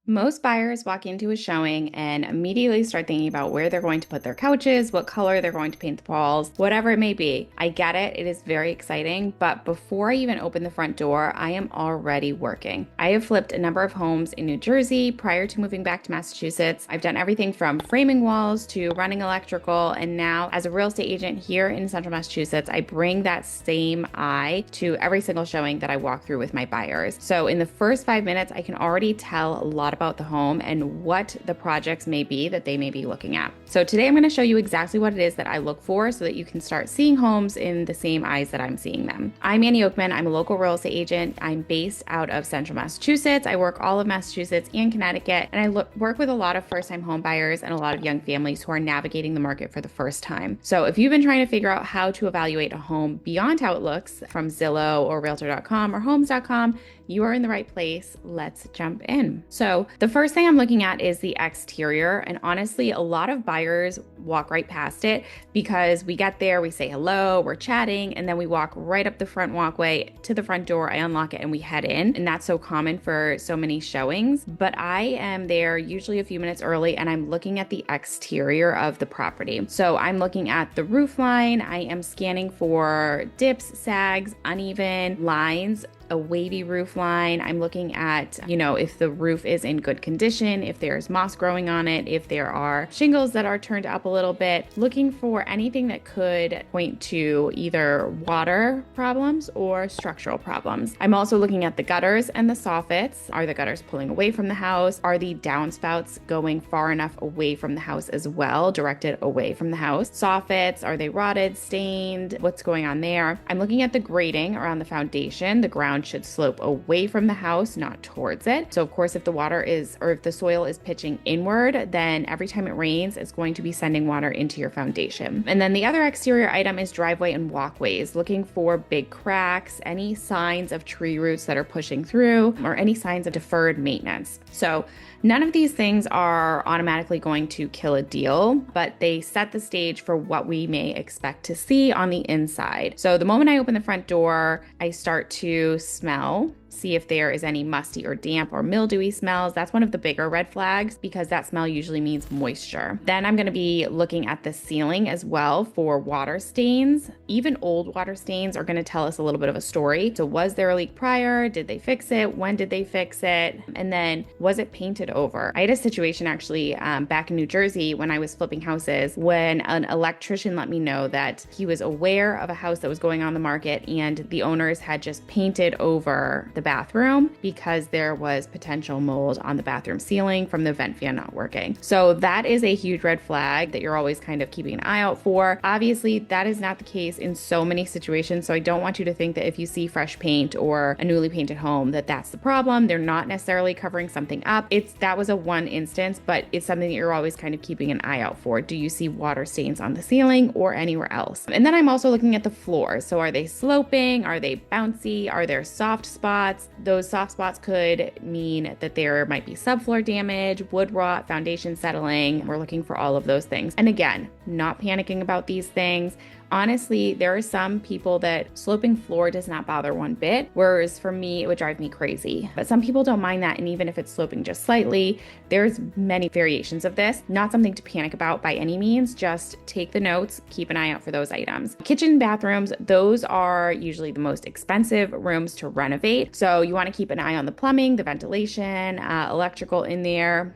Most buyers walk into a showing and immediately start thinking about where they're going to put their couches, what color they're going to paint the walls, whatever it may be. I get it, it is very exciting, but before I even open the front door, I am already working. I have flipped a number of homes in New Jersey prior to moving back to Massachusetts. I've done everything from framing walls to running electrical, and now as a real estate agent here in Central Massachusetts, I bring that same eye to every single showing that I walk through with my buyers. So in the first 5 minutes, I can already tell a lot about the home and what the projects may be that they may be looking at. So today I'm going to show you exactly what it is that I look for so that you can start seeing homes in the same eyes that I'm seeing them. I'm Annie Oakman. I'm a local real estate agent. I'm based out of Central Massachusetts. I work all of Massachusetts and Connecticut, and I work with a lot of first-time home buyers and a lot of young families who are navigating the market for the first time. So if you've been trying to figure out how to evaluate a home beyond how it looks from Zillow or Realtor.com or Homes.com, you are in the right place. Let's jump in. So the first thing I'm looking at is the exterior. And honestly, a lot of buyers walk right past it because we get there, we say hello, we're chatting, and then we walk right up the front walkway to the front door. I unlock it and we head in. And that's so common for so many showings. But I am there usually a few minutes early and I'm looking at the exterior of the property. So I'm looking at the roof line. I am scanning for dips, sags, uneven lines, a wavy roof line. I'm looking at, if the roof is in good condition, if there's moss growing on it, if there are shingles that are turned up a little bit, looking for anything that could point to either water problems or structural problems. I'm also looking at the gutters and the soffits. Are the gutters pulling away from the house? Are the downspouts going far enough away from the house as well, directed away from the house? Soffits, are they rotted, stained? What's going on there? I'm looking at the grading around the foundation. The ground should slope away from the house, not towards it. So of course, if the soil is pitching inward, then every time it rains, it's going to be sending water into your foundation. And then the other exterior item is driveway and walkways, looking for big cracks, any signs of tree roots that are pushing through, or any signs of deferred maintenance. So none of these things are automatically going to kill a deal, but they set the stage for what we may expect to see on the inside. So the moment I open the front door, I start to smell, see if there is any musty or damp or mildewy smells. That's one of the bigger red flags because that smell usually means moisture. Then I'm going to be looking at the ceiling as well for water stains. Even old water stains are going to tell us a little bit of a story. So was there a leak prior? Did they fix it? When did they fix it? And then was it painted over? I had a situation actually back in New Jersey when I was flipping houses when an electrician let me know that he was aware of a house that was going on the market and the owners had just painted over the bathroom because there was potential mold on the bathroom ceiling from the vent fan not working. So that is a huge red flag that you're always kind of keeping an eye out for. Obviously, that is not the case in so many situations. So I don't want you to think that if you see fresh paint or a newly painted home, that that's the problem. They're not necessarily covering something up. That was a one instance, but it's something that you're always kind of keeping an eye out for. Do you see water stains on the ceiling or anywhere else? And then I'm also looking at the floors. So are they sloping? Are they bouncy? Are there soft spots? Those soft spots could mean that there might be subfloor damage, wood rot, foundation settling. We're looking for all of those things. And again, not panicking about these things. Honestly, there are some people that sloping floor does not bother one bit, whereas for me, it would drive me crazy. But some people don't mind that, and even if it's sloping just slightly, there's many variations of this. Not something to panic about by any means, just take the notes, keep an eye out for those items. Kitchen, bathrooms, those are usually the most expensive rooms to renovate. So you want to keep an eye on the plumbing, the ventilation, electrical in there.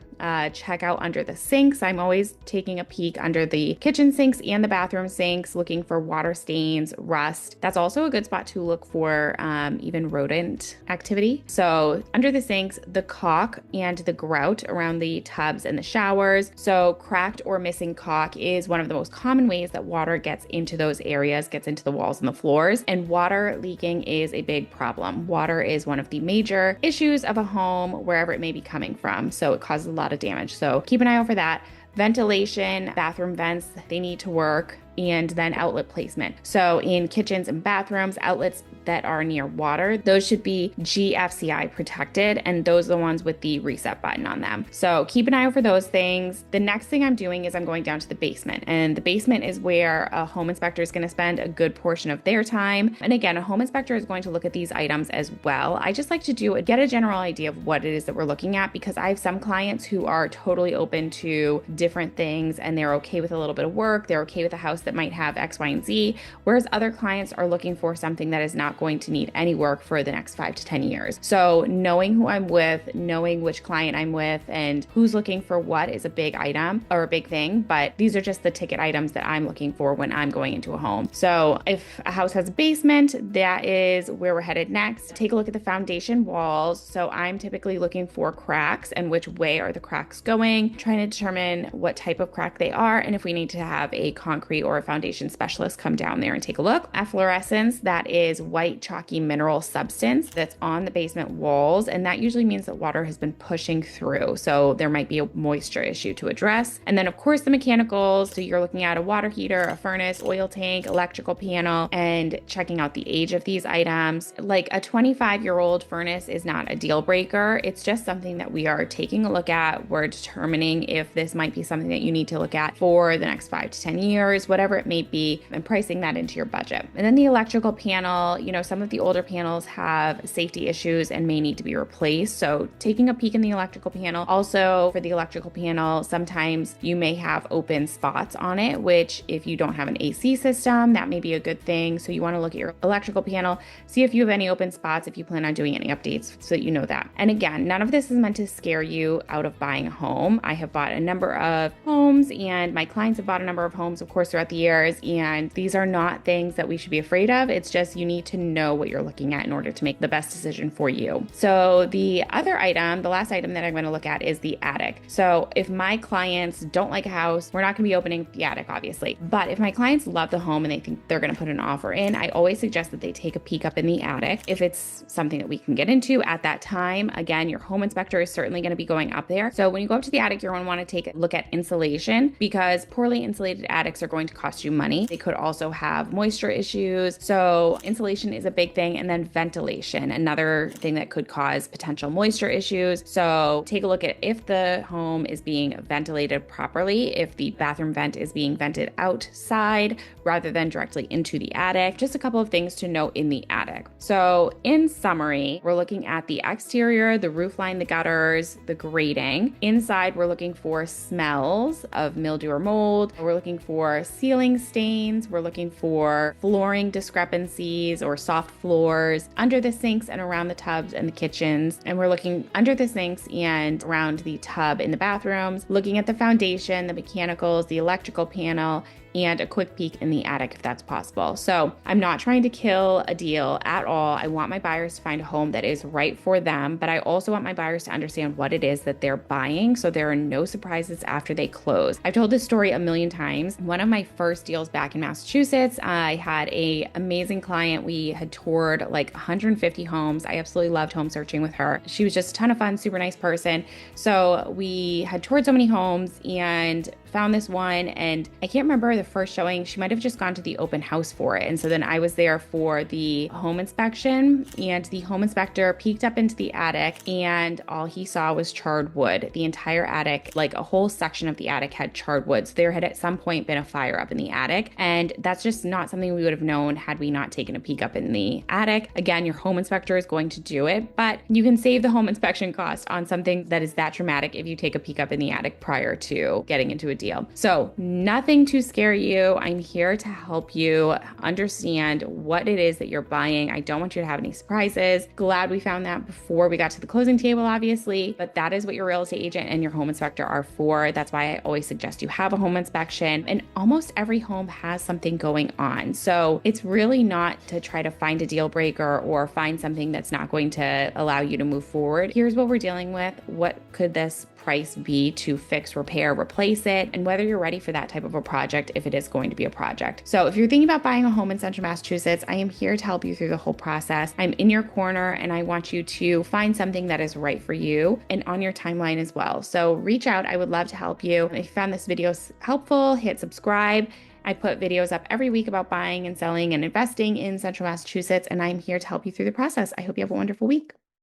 Check out under the sinks. I'm always taking a peek under the kitchen sinks and the bathroom sinks, looking for water stains, rust. That's also a good spot to look for even rodent activity. So under the sinks, the caulk and the grout around the tubs and the showers. So cracked or missing caulk is one of the most common ways that water gets into those areas, gets into the walls and the floors. And water leaking is a big problem. Water is one of the major issues of a home, wherever it may be coming from. So it causes a lot of damage. So keep an eye out for that. ventilation, bathroom vents, they need to work, and then outlet placement. So in kitchens and bathrooms, outlets that are near water, those should be GFCI protected, and those are the ones with the reset button on them. So keep an eye out for those things. The next thing I'm doing is I'm going down to the basement, and the basement is where a home inspector is going to spend a good portion of their time. And again, a home inspector is going to look at these items as well. I just like to get a general idea of what it is that we're looking at, because I have some clients who are totally open to different things and they're okay with a little bit of work. They're okay with a house that might have X, Y, and Z, whereas other clients are looking for something that is not going to need any work for the next 5 to 10 years. So knowing who I'm with, knowing which client I'm with, and who's looking for what is a big item or a big thing, but these are just the ticket items that I'm looking for when I'm going into a home. So if a house has a basement, that is where we're headed next. Take a look at the foundation walls. So I'm typically looking for cracks and which way are the cracks going, trying to determine what type of crack they are, and if we need to have a concrete or a foundation specialist come down there and take a look. Efflorescence, that is white chalky mineral substance that's on the basement walls, and that usually means that water has been pushing through, so there might be a moisture issue to address. And then of course the mechanicals, so you're looking at a water heater, a furnace, oil tank, electrical panel, and checking out the age of these items. Like a 25-year-old furnace is not a deal breaker. It's just something that we are taking a look at. We're determining if this might be something that you need to look at for the next 5 to 10 years, whatever it may be, and pricing that into your budget. And then the electrical panel, some of the older panels have safety issues and may need to be replaced. So taking a peek in the electrical panel. Also for the electrical panel, sometimes you may have open spots on it, which if you don't have an AC system, that may be a good thing. So you want to look at your electrical panel, see if you have any open spots, if you plan on doing any updates, so that you know that. And again, none of this is meant to scare you out of buying a home. I have bought a number of homes, and my clients have bought a number of homes, of course, throughout the years. And these are not things that we should be afraid of. It's just you need to know what you're looking at in order to make the best decision for you. So the last item that I'm going to look at is the attic. So if my clients don't like a house, we're not going to be opening the attic, obviously. But if my clients love the home and they think they're going to put an offer in, I always suggest that they take a peek up in the attic if it's something that we can get into at that time. Again, your home inspector is certainly going to be going up there. So when you go up to the attic, you're going to want to take a look at insulation, because poorly insulated attics are going to cost you money. They could also have moisture issues. So insulation is a big thing. And then ventilation, another thing that could cause potential moisture issues. So take a look at if the home is being ventilated properly, if the bathroom vent is being vented outside rather than directly into the attic. Just a couple of things to note in the attic. So in summary, we're looking at the exterior, the roof line, the gutters, the grating. Inside, we're looking for smells of mildew or mold. We're looking for ceiling stains. We're looking for flooring discrepancies or soft floors under the sinks and around the tubs and the kitchens. And we're looking under the sinks and around the tub in the bathrooms, looking at the foundation, the mechanicals, the electrical panel, and a quick peek in the attic if that's possible. So I'm not trying to kill a deal at all. I want my buyers to find a home that is right for them, but I also want my buyers to understand what it is that they're buying, so there are no surprises after they close. I've told this story a million times. One of my first deals back in Massachusetts, I had an amazing client. We had toured like 150 homes. I absolutely loved home searching with her. She was just a ton of fun, super nice person. So we had toured so many homes and found this one, and I can't remember the first showing. She might have just gone to the open house for it. And so then I was there for the home inspection, and the home inspector peeked up into the attic, and all he saw was charred wood. The entire attic, like a whole section of the attic, had charred wood. So there had at some point been a fire up in the attic, and that's just not something we would have known had we not taken a peek up in the attic. Again, your home inspector is going to do it, but you can save the home inspection cost on something that is that traumatic if you take a peek up in the attic prior to getting into a deal. So nothing to scare you. I'm here to help you understand what it is that you're buying. I don't want you to have any surprises. Glad we found that before we got to the closing table, obviously, but that is what your real estate agent and your home inspector are for. That's why I always suggest you have a home inspection, and almost every home has something going on. So it's really not to try to find a deal breaker or find something that's not going to allow you to move forward. Here's what we're dealing with. What could this price be to fix, repair, replace it, and whether you're ready for that type of a project if it is going to be a project. So if you're thinking about buying a home in Central Massachusetts, I am here to help you through the whole process. I'm in your corner and I want you to find something that is right for you and on your timeline as well. So reach out. I would love to help you. If you found this video helpful, hit subscribe. I put videos up every week about buying and selling and investing in Central Massachusetts, and I'm here to help you through the process. I hope you have a wonderful week.